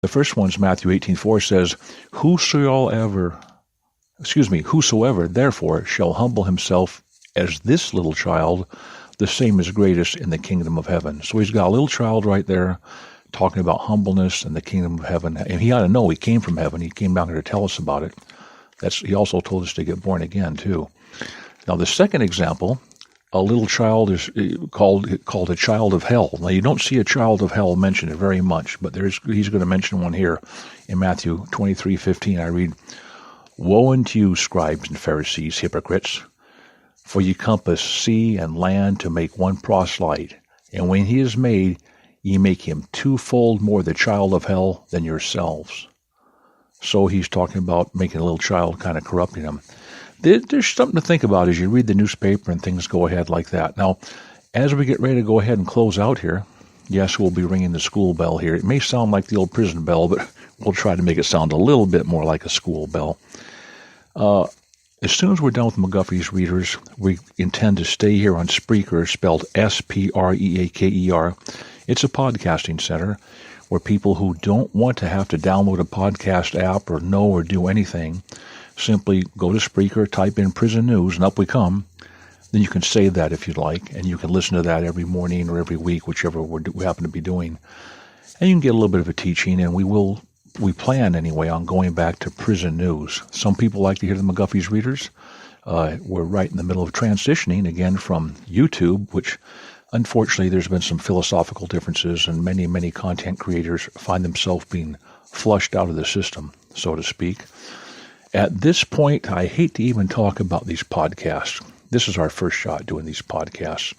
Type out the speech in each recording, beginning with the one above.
The first one's Matthew 18:4 says, Whosoever therefore shall humble himself as this little child, the same is greatest in the kingdom of heaven. So he's got a little child right there talking about humbleness and the kingdom of heaven. And he ought to know he came from heaven. He came down here to tell us about it. He also told us to get born again, too. Now, the second example, a little child is called a child of hell. Now, you don't see a child of hell mentioned very much, but he's going to mention one here in Matthew 23:15. I read, Woe unto you, scribes and Pharisees, hypocrites! For ye compass sea and land to make one proselyte, and when he is made, ye make him twofold more the child of hell than yourselves. So he's talking about making a little child, kind of corrupting him. There's something to think about as you read the newspaper and things go ahead like that. Now, as we get ready to go ahead and close out here, yes, we'll be ringing the school bell here. It may sound like the old prison bell, but we'll try to make it sound a little bit more like a school bell. As soon as we're done with McGuffey's Readers, we intend to stay here on Spreaker, spelled Spreaker. It's a podcasting center where people who don't want to have to download a podcast app or know or do anything simply go to Spreaker, type in prison news, and up we come. Then you can save that if you'd like, and you can listen to that every morning or every week, whichever we happen to be doing. And you can get a little bit of a teaching, and we plan anyway on going back to prison news. Some people like to hear the McGuffey's Readers. We're right in the middle of transitioning again from YouTube, which unfortunately there's been some philosophical differences, and many, many content creators find themselves being flushed out of the system, so to speak. At this point, I hate to even talk about these podcasts. This is our first shot doing these podcasts.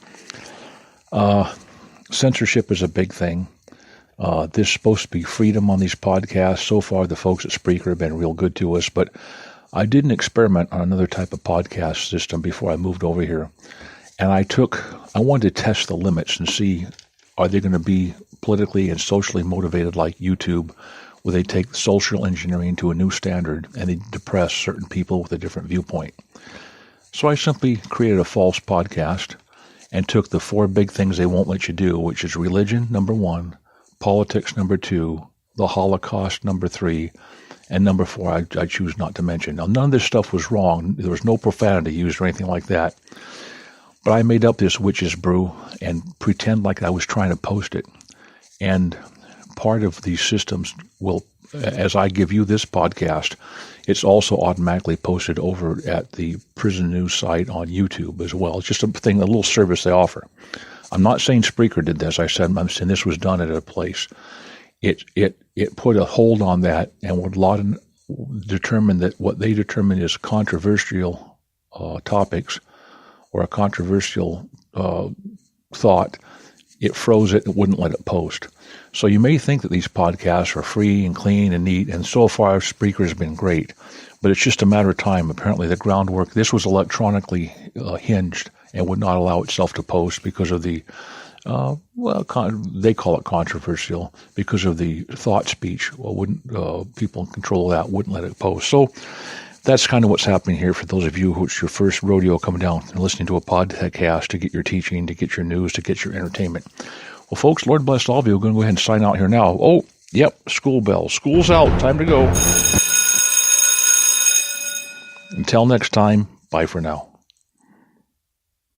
Censorship is a big thing. There's supposed to be freedom on these podcasts. So far, the folks at Spreaker have been real good to us, but I did an experiment on another type of podcast system before I moved over here. And I wanted to test the limits and see, are they going to be politically and socially motivated like YouTube, where they take social engineering to a new standard and they depress certain people with a different viewpoint. So I simply created a false podcast and took the 4 big things they won't let you do, which is religion, number 1, politics, number 2, the Holocaust, number 3, and number 4 I choose not to mention. Now, none of this stuff was wrong. There was no profanity used or anything like that. But I made up this witch's brew and pretend like I was trying to post it. And part of these systems will, as I give you this podcast, it's also automatically posted over at the Prison News site on YouTube as well. It's just a little service they offer. I'm not saying Spreaker did this. I'm saying this was done at a place. It put a hold on that and would determine that what they determine is controversial topics or a controversial thought. It froze it and wouldn't let it post. So you may think that these podcasts are free and clean and neat, and so far Spreaker has been great. But it's just a matter of time. Apparently the groundwork, this was electronically hinged and would not allow itself to post because of the, they call it controversial, because of the thought speech. People in control of that wouldn't let it post. So that's kind of what's happening here for those of you who it's your first rodeo coming down and listening to a podcast to get your teaching, to get your news, to get your entertainment. Well, folks, Lord bless all of you. We're going to go ahead and sign out here now. Oh, yep, school bell. School's out. Time to go. Until next time, bye for now.